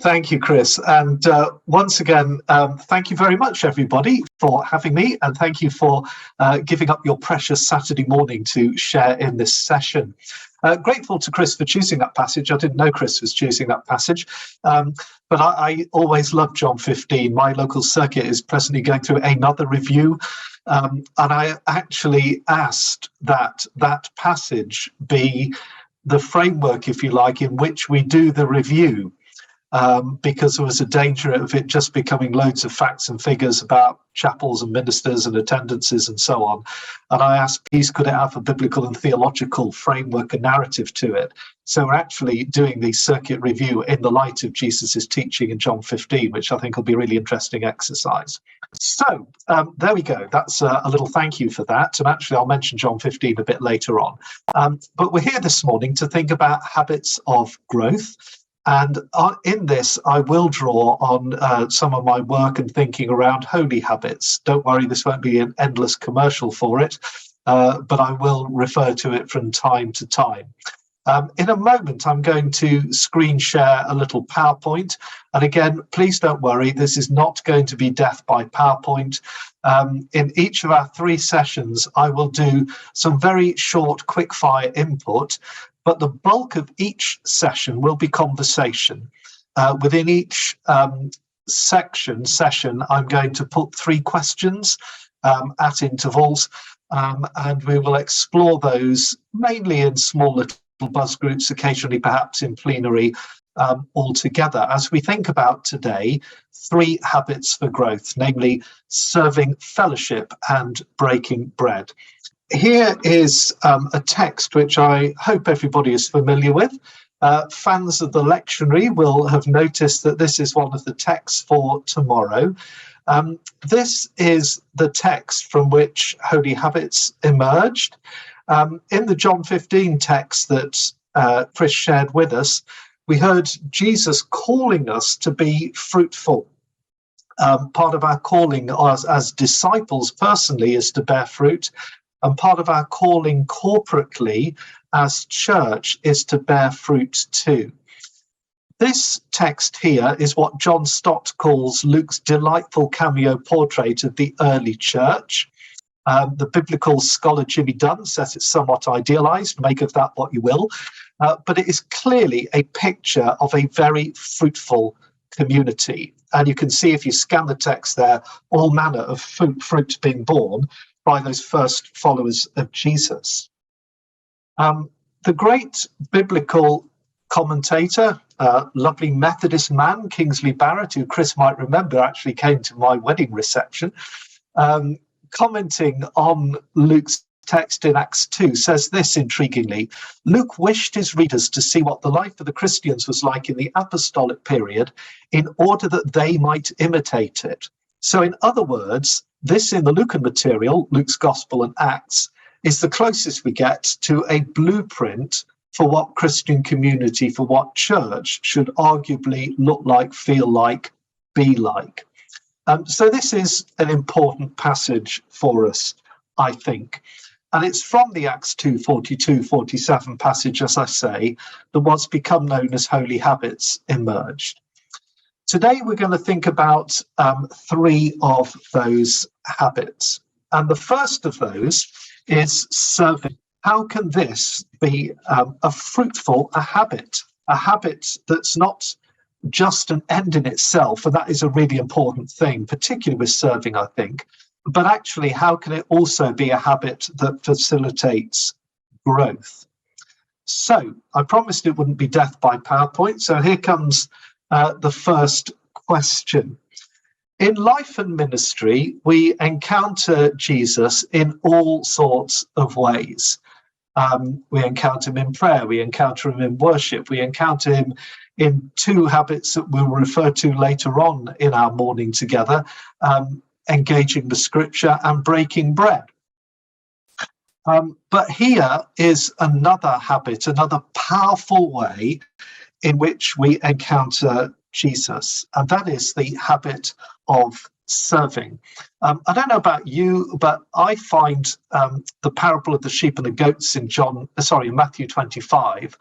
Thank you, Chris. And once again, thank you very much, everybody, for having me. And thank you for giving up your precious Saturday morning to share in this session. Grateful to Chris for choosing that passage. I didn't know Chris was choosing that passage, but I always love John 15. My local circuit is presently going through another review, and I actually asked that that passage be the framework, if you like, in which we do the review. Because there was a danger of it just becoming loads of facts and figures about chapels and ministers and attendances and so on. And I asked, please, could it have a biblical and theological framework and narrative to it? So we're actually doing the circuit review in the light of Jesus's teaching in John 15, which I think will be a really interesting exercise. So there we go. That's a little thank you for that. And actually, I'll mention John 15 a bit later on. But we're here this morning to think about habits of growth. And in this, I will draw on some of my work and thinking around holy habits. Don't worry, this won't be an endless commercial for it, but I will refer to it from time to time. In a moment, I'm going to screen share a little PowerPoint. And again, please don't worry, this is not going to be death by PowerPoint. In each of our 3 sessions, I will do some very short quick-fire input, but the bulk of each session will be conversation. Within each session, I'm going to put 3 questions at intervals, and we will explore those mainly in small little buzz groups, occasionally perhaps in plenary all together, as we think about today 3 habits for growth, namely serving, fellowship, and breaking bread. Here is a text which I hope everybody is familiar with. Fans of the lectionary will have noticed that this is one of the texts for tomorrow. This is the text from which holy habits emerged. In the John 15 text that Chris shared with us, we heard Jesus calling us to be fruitful. Part of our calling as disciples personally is to bear fruit. And part of our calling corporately as church is to bear fruit too. This text here is what John Stott calls Luke's delightful cameo portrait of the early church. The biblical scholar Jimmy Dunn says it's somewhat idealized, make of that what you will, but it is clearly a picture of a very fruitful community. And you can see if you scan the text there, all manner of fruit being borne by those first followers of Jesus. The great biblical commentator, lovely Methodist man, Kingsley Barrett, who Chris might remember actually came to my wedding reception, commenting on Luke's text in Acts 2, says this intriguingly: Luke wished his readers to see what the life of the Christians was like in the apostolic period in order that they might imitate it. So in other words, this in the Lucan material, Luke's Gospel and Acts, is the closest we get to a blueprint for what Christian community, for what church should arguably look like, feel like, be like. So this is an important passage for us, I think. And it's from the Acts 2, 42, 47 passage, as I say, that what's become known as holy habits emerged. Today, we're going to think about 3 of those habits. And the first of those is serving. How can this be a habit that's not just an end in itself? And that is a really important thing, particularly with serving, I think. But actually, how can it also be a habit that facilitates growth? So I promised it wouldn't be death by PowerPoint. So here comes the first question. In life and ministry, we encounter Jesus in all sorts of ways. We encounter him in prayer, we encounter him in worship, we encounter him in 2 habits that we'll refer to later on in our morning together, engaging the scripture and breaking bread. But here is another habit, another powerful way in which we encounter Jesus, and that is the habit of serving. I don't know about you, but I find the parable of the sheep and the goats in Matthew 25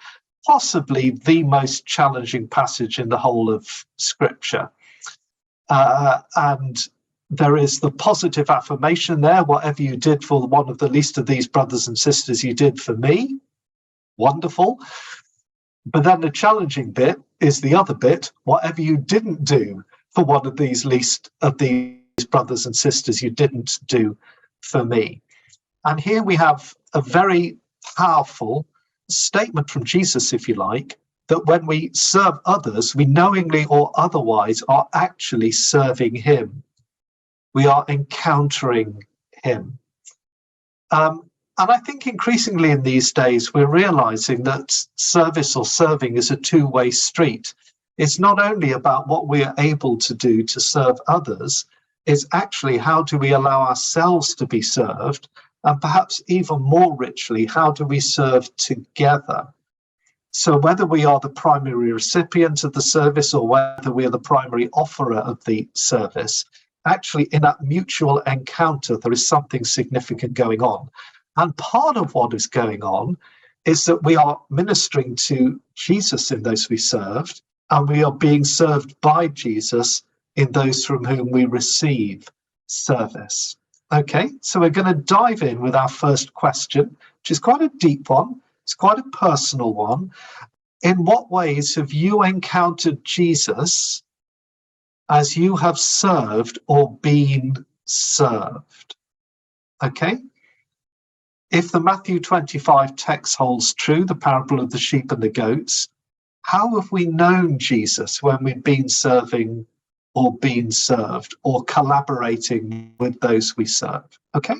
possibly the most challenging passage in the whole of Scripture. And there is the positive affirmation there: whatever you did for one of the least of these brothers and sisters, you did for me. Wonderful. But then the challenging bit is the other bit: whatever you didn't do for one of these least of these brothers and sisters, you didn't do for me. And here we have a very powerful statement from Jesus, if you like, that when we serve others, we knowingly or otherwise are actually serving him. We are encountering him. And I think increasingly in these days, we're realizing that service or serving is a two-way street. It's not only about what we are able to do to serve others, it's actually how do we allow ourselves to be served, and perhaps even more richly, how do we serve together? So whether we are the primary recipient of the service or whether we are the primary offerer of the service, actually in that mutual encounter, there is something significant going on. And part of what is going on is that we are ministering to Jesus in those we served, and we are being served by Jesus in those from whom we receive service. Okay, so we're going to dive in with our first question, which is quite a deep one. It's quite a personal one. In what ways have you encountered Jesus as you have served or been served? Okay. If the Matthew 25 text holds true, the parable of the sheep and the goats, how have we known Jesus when we've been serving or been served or collaborating with those we serve? Okay.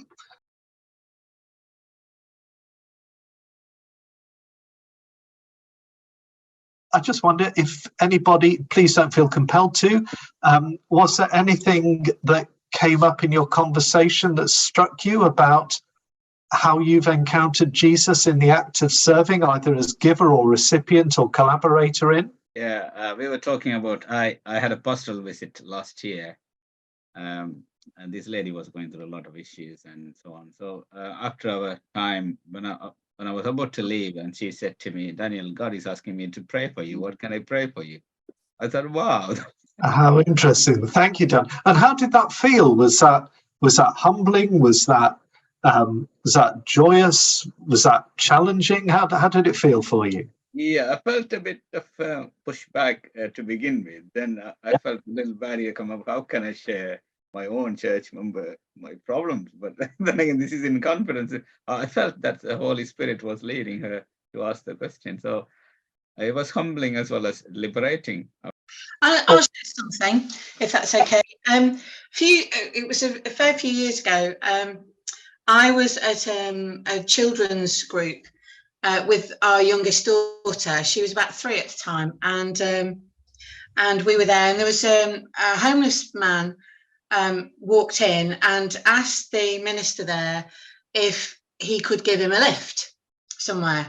I just wonder if anybody, please don't feel compelled to, was there anything that came up in your conversation that struck you about how you've encountered Jesus in the act of serving, either as giver or recipient or collaborator in? Yeah, we were talking about, I had a pastoral visit last year, and this lady was going through a lot of issues and so on. So after our time, when I was about to leave, and she said to me, "Daniel, God is asking me to pray for you. What can I pray for you?" I thought, wow. How interesting. Thank you, Dan. And how did that feel? Was that humbling? Was that joyous? Was that challenging? How did it feel for you? Yeah, I felt a bit of pushback to begin with. Then I felt a little barrier come up. How can I share my own church member my problems? But then again, this is in confidence. I felt that the Holy Spirit was leading her to ask the question. So it was humbling as well as liberating. I'll share something, if that's okay. It was a fair few years ago. I was at a children's group with our youngest daughter. She was about 3 at the time, and we were there. And there was a homeless man walked in and asked the minister there if he could give him a lift somewhere.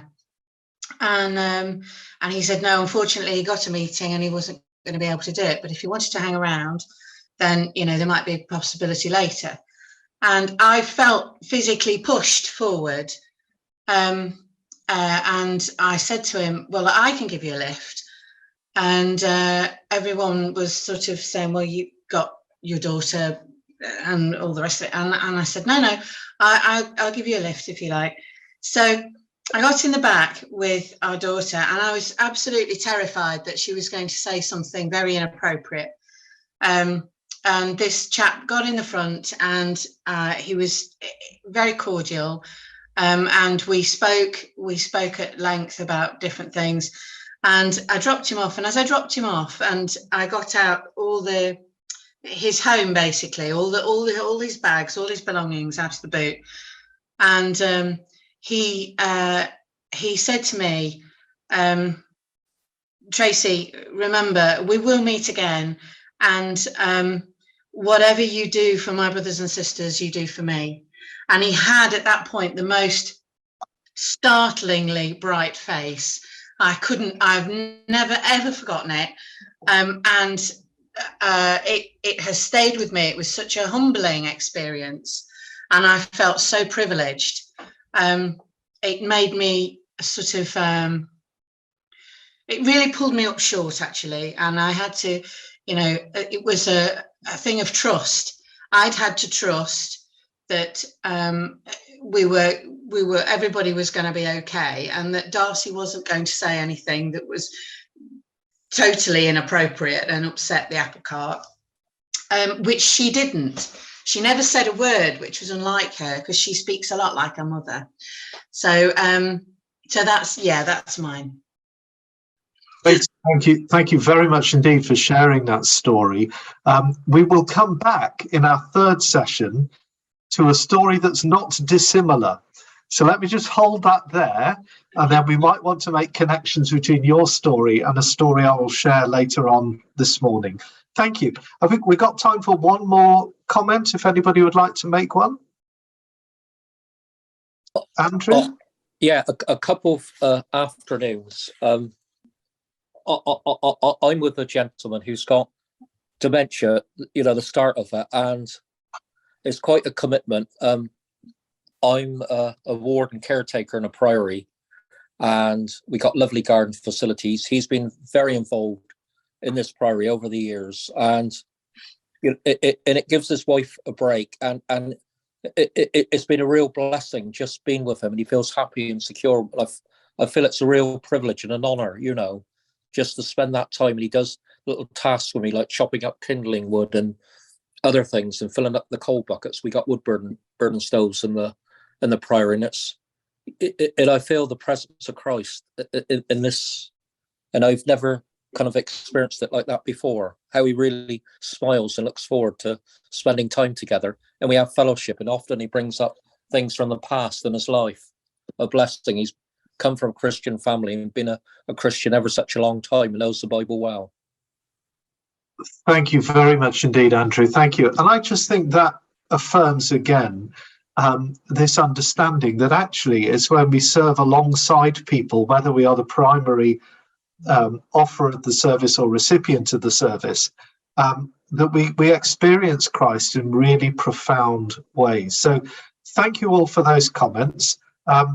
And he said no. Unfortunately, he got a meeting and he wasn't going to be able to do it. But if he wanted to hang around, then there might be a possibility later. And I felt physically pushed forward. And I said to him, "Well, I can give you a lift." And everyone was sort of saying, "Well, you got your daughter," and all the rest of it. And I said, "No, I'll give you a lift if you like." So I got in the back with our daughter, and I was absolutely terrified that she was going to say something very inappropriate. And this chap got in the front, and he was very cordial. And we spoke at length about different things. And I dropped him off. And as I dropped him off, and I got out his home, basically, all his bags, all his belongings out of the boot. And he said to me, "Tracy, remember, we will meet again. And whatever you do for my brothers and sisters, you do for me." And he had at that point the most startlingly bright face. I've never ever forgotten it. And it has stayed with me. It was such a humbling experience, and I felt so privileged. It made me sort of it really pulled me up short, actually. And I had to, you know, it was a thing of trust. I'd had to trust that everybody was going to be okay, and that Darcy wasn't going to say anything that was totally inappropriate and upset the apple cart, which she didn't. She never said a word, which was unlike her, because she speaks a lot like her mother. So that's mine. Thank you very much indeed for sharing that story. We will come back in our third session to a story that's not dissimilar. So let me just hold that there, and then we might want to make connections between your story and a story I will share later on this morning. Thank you. I think we've got time for one more comment, if anybody would like to make one. Andrew? Yeah, a couple of afternoons. I'm with a gentleman who's got dementia, you know, the start of it, and it's quite a commitment. I'm a ward and caretaker in a priory, and we got lovely garden facilities. He's been very involved in this priory over the years, and it gives his wife a break, and it's been a real blessing just being with him, and he feels happy and secure. I feel it's a real privilege and an honour, you know, just to spend that time. And he does little tasks with me, like chopping up kindling wood and other things, and filling up the coal buckets. We got wood burning stoves in the priory, and I feel the presence of Christ in this, and I've never kind of experienced it like that before. How he really smiles and looks forward to spending time together, and we have fellowship, and often he brings up things from the past in his life. A blessing. He's come from a Christian family and been a Christian ever such a long time, and knows the Bible well. Thank you very much indeed, Andrew. Thank you. And I just think that affirms again this understanding that actually it's when we serve alongside people, whether we are the primary offerer of the service or recipient of the service, that we experience Christ in really profound ways. So thank you all for those comments. A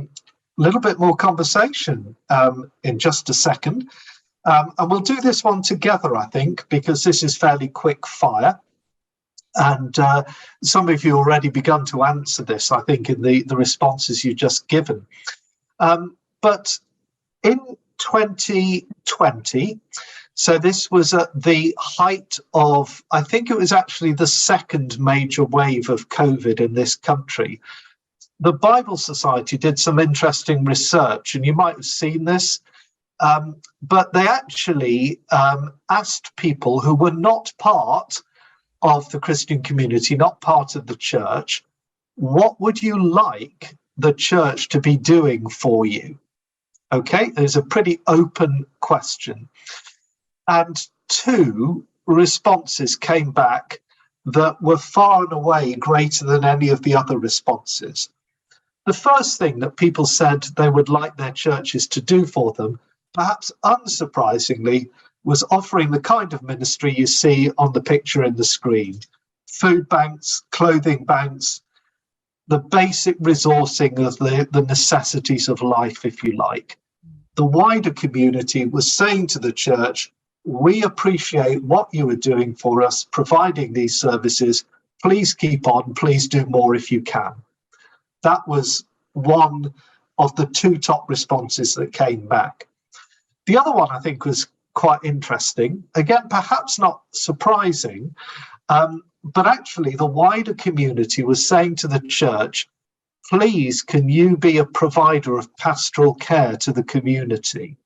little bit more conversation in just a second. And we'll do this one together, I think, because this is fairly quick fire. And some of you already begun to answer this, I think, in the responses you've just given. But in 2020, so this was at the height of, I think it was actually the second major wave of COVID in this country, the Bible Society did some interesting research, and you might have seen this. But they actually asked people who were not part of the Christian community, not part of the church, what would you like the church to be doing for you? Okay, it's a pretty open question. And 2 responses came back that were far and away greater than any of the other responses. The first thing that people said they would like their churches to do for them, perhaps unsurprisingly, was offering the kind of ministry you see on the picture in the screen. Food banks, clothing banks, the basic resourcing of the necessities of life, if you like. The wider community was saying to the church, we appreciate what you are doing for us, providing these services. Please keep on, please do more if you can. That was one of the 2 top responses that came back. The other one I think was quite interesting. Again, perhaps not surprising, but actually the wider community was saying to the church, please, can you be a provider of pastoral care to the community?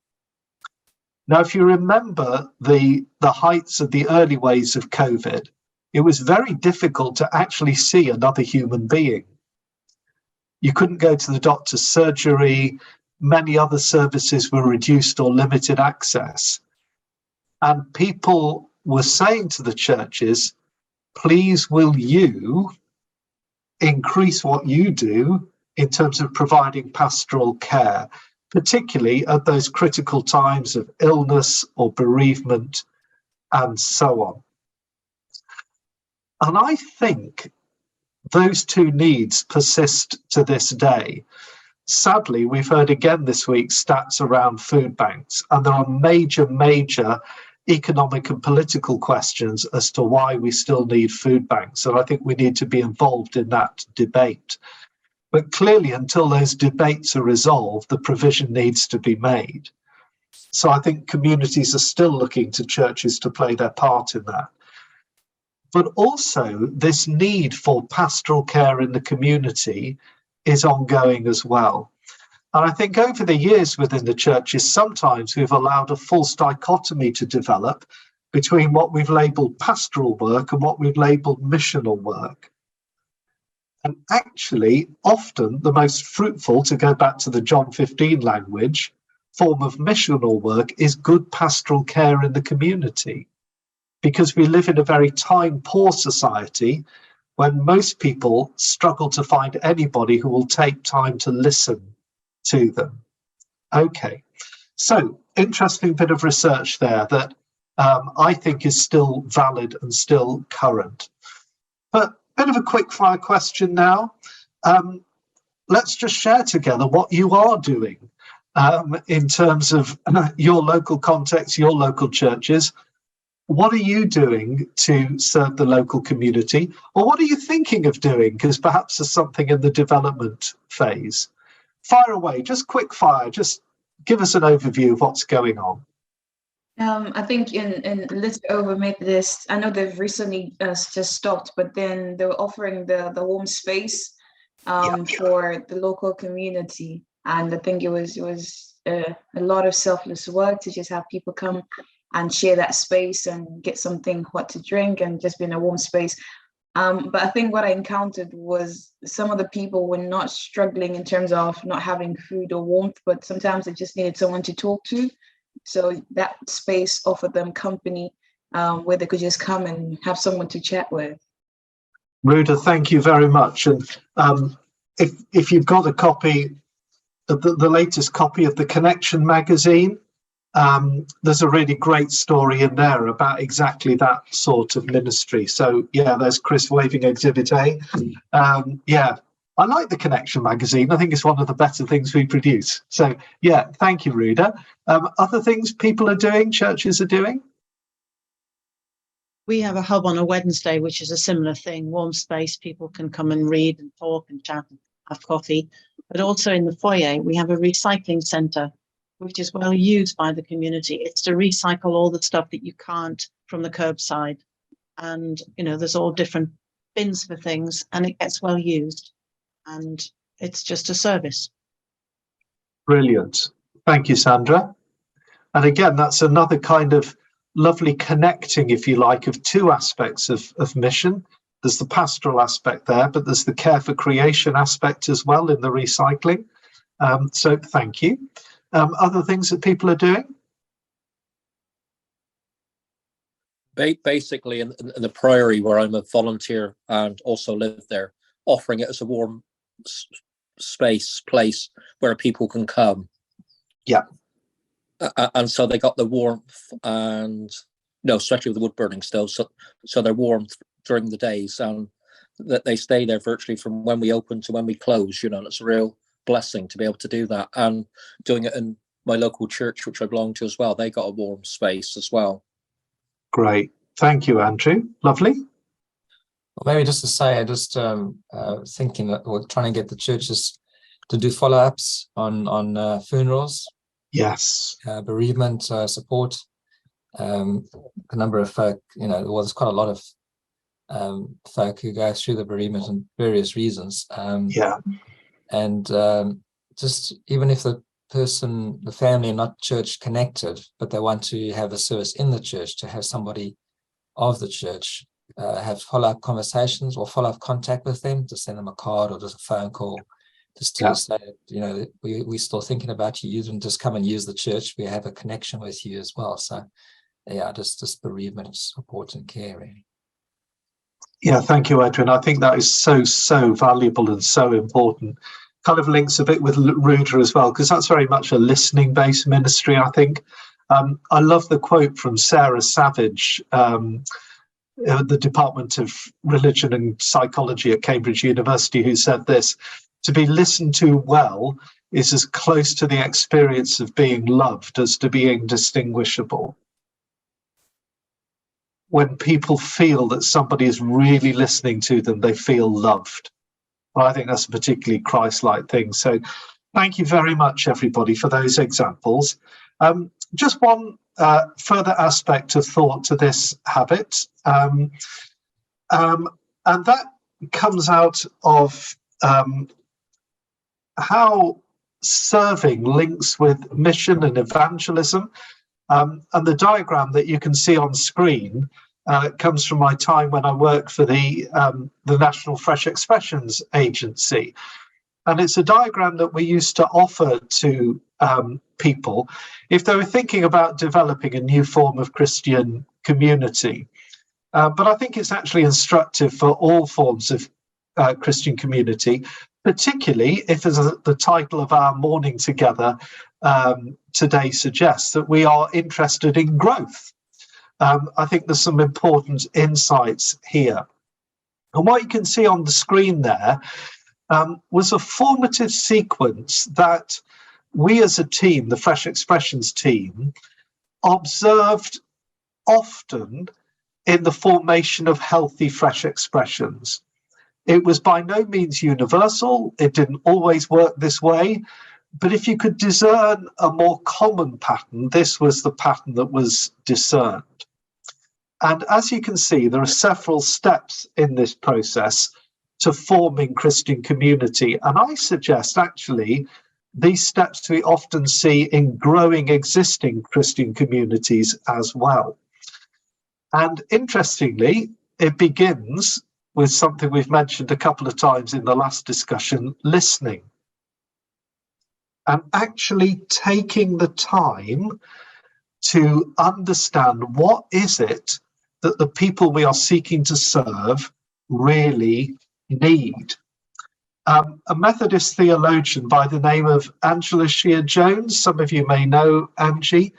Now, if you remember the heights of the early waves of COVID, it was very difficult to actually see another human being. You couldn't go to the doctor's surgery. Many other services were reduced or limited access. And people were saying to the churches, please, will you increase what you do in terms of providing pastoral care, particularly at those critical times of illness or bereavement and so on. And I think those 2 needs persist to this day. sadly, we've heard again this week stats around food banks, and there are major economic and political questions as to why we still need food banks. And I think we need to be involved in that debate. But clearly, until those debates are resolved, the provision needs to be made. So I think communities are still looking to churches to play their part in that. But also, this need for pastoral care in the community is ongoing as well. And I think over the years within the churches, sometimes we've allowed a false dichotomy to develop between what we've labelled pastoral work and what we've labelled missional work. And actually, often the most fruitful, to go back to the John 15 language, form of missional work is good pastoral care in the community. Because we live in a very time-poor society when most people struggle to find anybody who will take time to listen to them. Okay, so interesting bit of research there that I think is still valid and still current. But bit of a quick fire question now. Let's just share together what you are doing in terms of your local context, your local churches. What are you doing to serve the local community? Or what are you thinking of doing? Because perhaps there's something in the development phase. Fire away, just quick fire. Just give us an overview of what's going on. I think in Little Over Methodist, I know they've recently just stopped, but then they were offering the warm space for the local community. And I think it was a lot of selfless work to just have people come and share that space and get something hot to drink and just be in a warm space. But I think what I encountered was some of the people were not struggling in terms of not having food or warmth, but sometimes they just needed someone to talk to. So that space offered them company where they could just come and have someone to chat with. Ruda, thank you very much. And if you've got a copy, the latest copy of the Connection magazine, there's a really great story in there about exactly that sort of ministry. So yeah, there's Chris waving Exhibit A. Yeah, I like the Connection magazine. I think it's one of the better things we produce. So yeah, thank you, Ruda. Other things people are doing, churches are doing? We have a hub on a Wednesday, which is a similar thing, warm space. People can come and read and talk and chat and have coffee. But also in the foyer, we have a recycling centre, which is well used by the community. It's to recycle all the stuff that you can't from the curbside. And, you know, there's all different bins for things and it gets well used. And it's just a service. Brilliant. Thank you, Sandra. And again, that's another kind of lovely connecting, if you like, of two aspects of mission. There's the pastoral aspect there, but there's the care for creation aspect as well in the recycling. So thank you. Other things that people are doing? Basically, in the Priory, where I'm a volunteer and also live there, offering it as a warm place where people can come. Yeah. And so they got the warmth and, especially with the wood burning still, so they're warm during the days, and that they stay there virtually from when we open to when we close, and it's a real blessing to be able to do that. And doing it in my local church, which I belong to as well, they got a warm space as well. Great. Thank you, Andrew. Lovely. Well, maybe just to say, I just thinking that we're trying to get the churches to do follow-ups on funerals. Yes. Bereavement support. A number of folk, there's quite a lot of folk who go through the bereavement and various reasons. And just even if the family are not church connected, but they want to have a service in the church, to have somebody of the church have follow-up conversations or follow-up contact with them, to send them a card or just a phone call, just to say, we're still thinking about you. You didn't just come and use the church. We have a connection with you as well. So yeah, just bereavement support and care, really. Yeah, thank you, Edwin. I think that is so valuable and so important. Kind of links a bit with Ruda as well, because that's very much a listening-based ministry, I think. I love the quote from Sarah Savage, the Department of Religion and Psychology at Cambridge University, who said this: To be listened to well is as close to the experience of being loved as to being distinguishable. When people feel that somebody is really listening to them, they feel loved. Well, I think that's a particularly Christ-like thing. So thank you very much, everybody, for those examples. Just one further aspect of thought to this habit, and that comes out of how serving links with mission and evangelism. And the diagram that you can see on screen comes from my time when I worked for the National Fresh Expressions Agency. And it's a diagram that we used to offer to people if they were thinking about developing a new form of Christian community. But I think it's actually instructive for all forms of Christian community, particularly if, as the title of our morning together today suggests, that we are interested in growth. I think there's some important insights here. And what you can see on the screen there was a formative sequence that we as a team, the Fresh Expressions team, observed often in the formation of healthy fresh expressions. It was by no means universal. It didn't always work this way. But if you could discern a more common pattern, this was the pattern that was discerned. And as you can see, there are several steps in this process to forming Christian community. And I suggest actually these steps we often see in growing existing Christian communities as well. And interestingly, it begins with something we've mentioned a couple of times in the last discussion, listening. And actually taking the time to understand what is it that the people we are seeking to serve really need. A Methodist theologian by the name of Angela Shear-Jones, some of you may know Angie.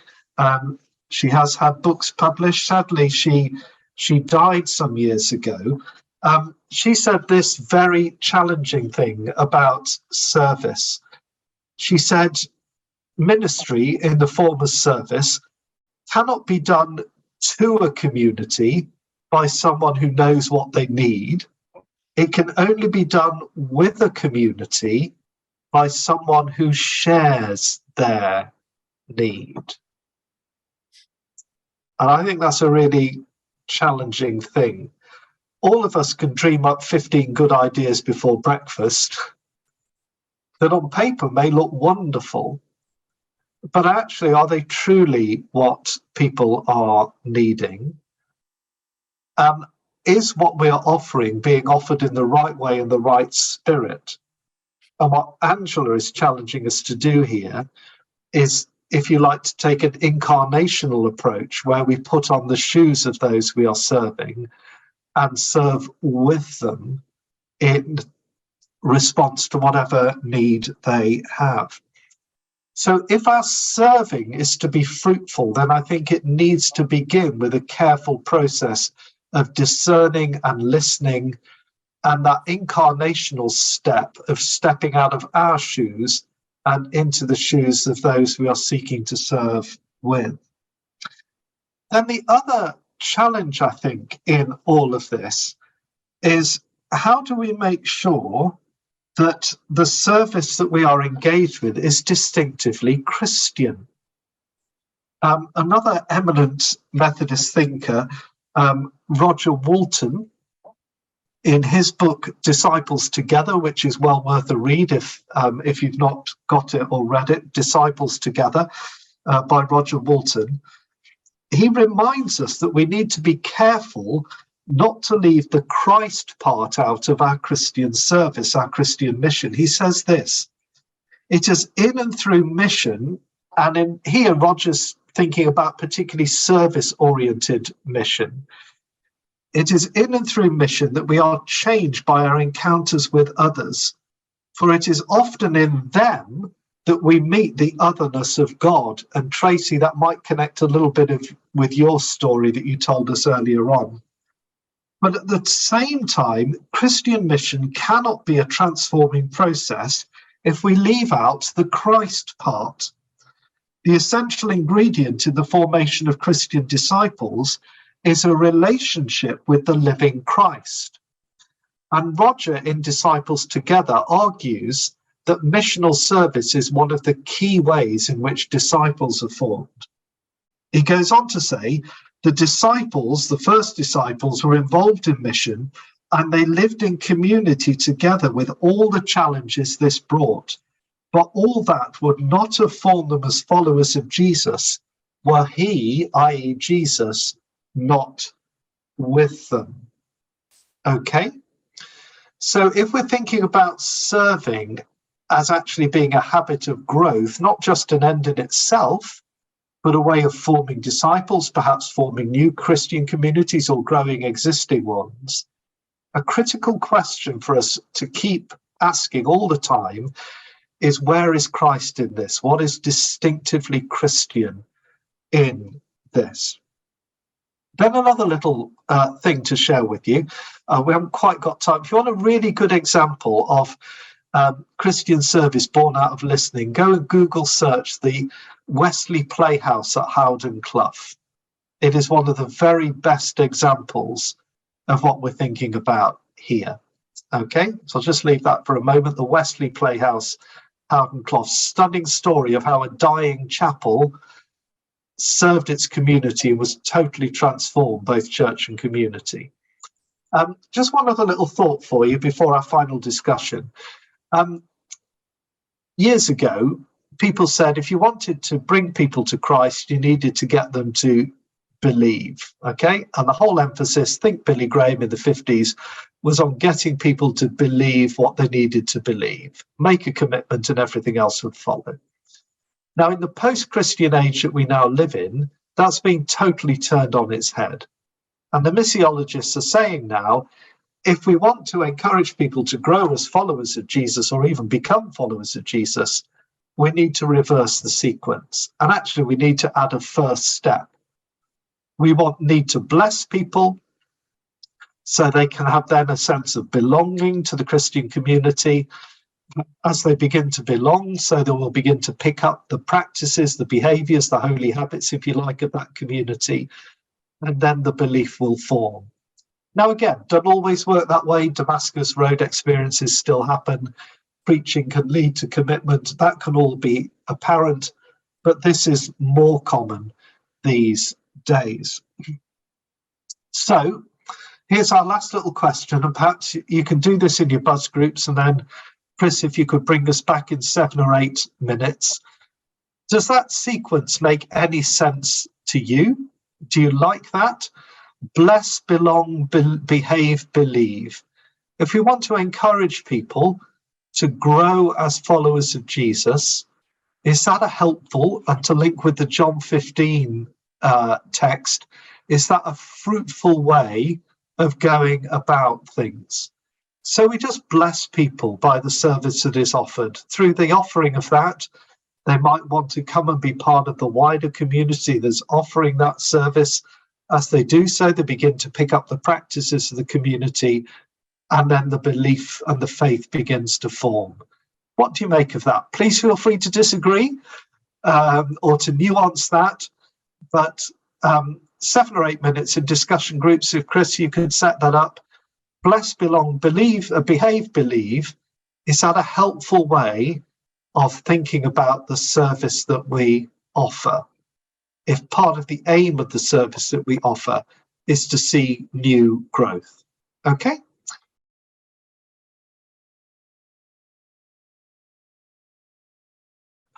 She has had books published. Sadly, she died some years ago. She said this very challenging thing about service. She said, ministry in the form of service cannot be done to a community by someone who knows what they need. It can only be done with a community by someone who shares their need. And I think that's a really challenging thing. All of us can dream up 15 good ideas before breakfast that on paper may look wonderful, but actually, are they truly what people are needing? Is what we are offering being offered in the right way, in the right spirit? And what Angela is challenging us to do here is, if you like, to take an incarnational approach where we put on the shoes of those we are serving and serve with them in response to whatever need they have. So if our serving is to be fruitful, then I think it needs to begin with a careful process of discerning and listening, and that incarnational step of stepping out of our shoes and into the shoes of those we are seeking to serve with. Then the other challenge, I think, in all of this is, how do we make sure that the service that we are engaged with is distinctively Christian? Another eminent Methodist thinker, Roger Walton, in his book Disciples Together, which is well worth a read if you've not got it or read it, Disciples Together by Roger Walton, he reminds us that we need to be careful not to leave the Christ part out of our Christian service, our Christian mission. He says this: it is in and through mission, and in here Roger's thinking about particularly service-oriented mission. It is in and through mission that we are changed by our encounters with others, for it is often in them that we meet the otherness of God. And Tracy, that might connect a little bit with your story that you told us earlier on. But at the same time, Christian mission cannot be a transforming process if we leave out the Christ part. The essential ingredient in the formation of Christian disciples is a relationship with the living Christ. And Roger, in Disciples Together, argues that missional service is one of the key ways in which disciples are formed. He goes on to say, the disciples, the first disciples, were involved in mission, and they lived in community together with all the challenges this brought. But all that would not have formed them as followers of Jesus were he, i.e. Jesus, not with them. Okay? So if we're thinking about serving as actually being a habit of growth, not just an end in itself, but a way of forming disciples, perhaps forming new Christian communities or growing existing ones, a critical question for us to keep asking all the time is, where is Christ in this? What is distinctively Christian in this? Then another little thing to share with you. We haven't quite got time. If you want a really good example of Christian service born out of listening, go and Google search the Wesley Playhouse at Howden Clough. It is one of the very best examples of what we're thinking about here. Okay, so I'll just leave that for a moment. The Wesley Playhouse, Howden Clough, stunning story of how a dying chapel served its community and was totally transformed, both church and community. Just one other little thought for you before our final discussion. Years ago, people said if you wanted to bring people to Christ, you needed to get them to believe, okay? And the whole emphasis, think Billy Graham in the 50s, was on getting people to believe what they needed to believe, make a commitment, and everything else would follow. Now, in the post-Christian age that we now live in, that's been totally turned on its head. And the missiologists are saying now, if we want to encourage people to grow as followers of Jesus or even become followers of Jesus, we need to reverse the sequence. And actually, we need to add a first step. We need to bless people so they can have then a sense of belonging to the Christian community. As they begin to belong, so they will begin to pick up the practices, the behaviors, the holy habits, if you like, of that community, and then the belief will form. Now, again, don't always work that way. Damascus Road experiences still happen. Preaching can lead to commitment. That can all be apparent, but this is more common these days. So here's our last little question, and perhaps you can do this in your buzz groups, and then Chris, if you could bring us back in 7 or 8 minutes. Does that sequence make any sense to you? Do you like that? Bless, belong, behave, believe. If we want to encourage people to grow as followers of Jesus, is that a helpful, and to link with the John 15 text, is that a fruitful way of going about things? So we just bless people by the service that is offered. Through the offering of that, they might want to come and be part of the wider community that's offering that service. As they do so, they begin to pick up the practices of the community, and then the belief and the faith begins to form. What do you make of that? Please feel free to disagree or to nuance that. But 7 or 8 minutes in discussion groups, if Chris, you could set that up. Bless, belong, believe, behave, believe. Is that a helpful way of thinking about the service that we offer? If part of the aim of the service that we offer is to see new growth. Okay?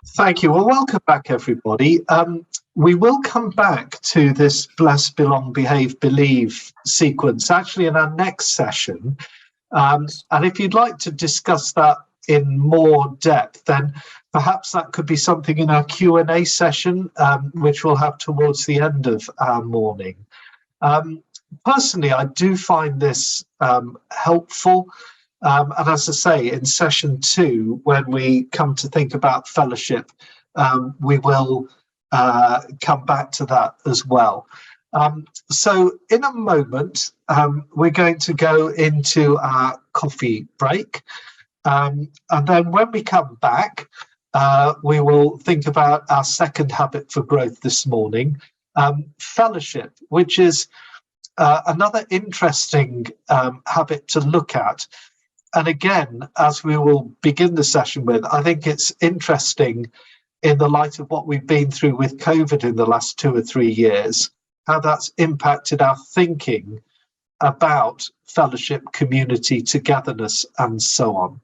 Thank you. Well, welcome back, everybody. We will come back to this bless, belong, behave, believe sequence actually in our next session. And if you'd like to discuss that in more depth, then perhaps that could be something in our Q&A session, which we'll have towards the end of our morning. Personally, I do find this helpful. And as I say, in session 2, when we come to think about fellowship, we will come back to that as well. So in a moment, we're going to go into our coffee break. And then when we come back, we will think about our second habit for growth this morning, fellowship, which is another interesting habit to look at. And again, as we will begin the session with, I think it's interesting in the light of what we've been through with COVID in the last 2 or 3 years, how that's impacted our thinking about fellowship, community, togetherness, and so on.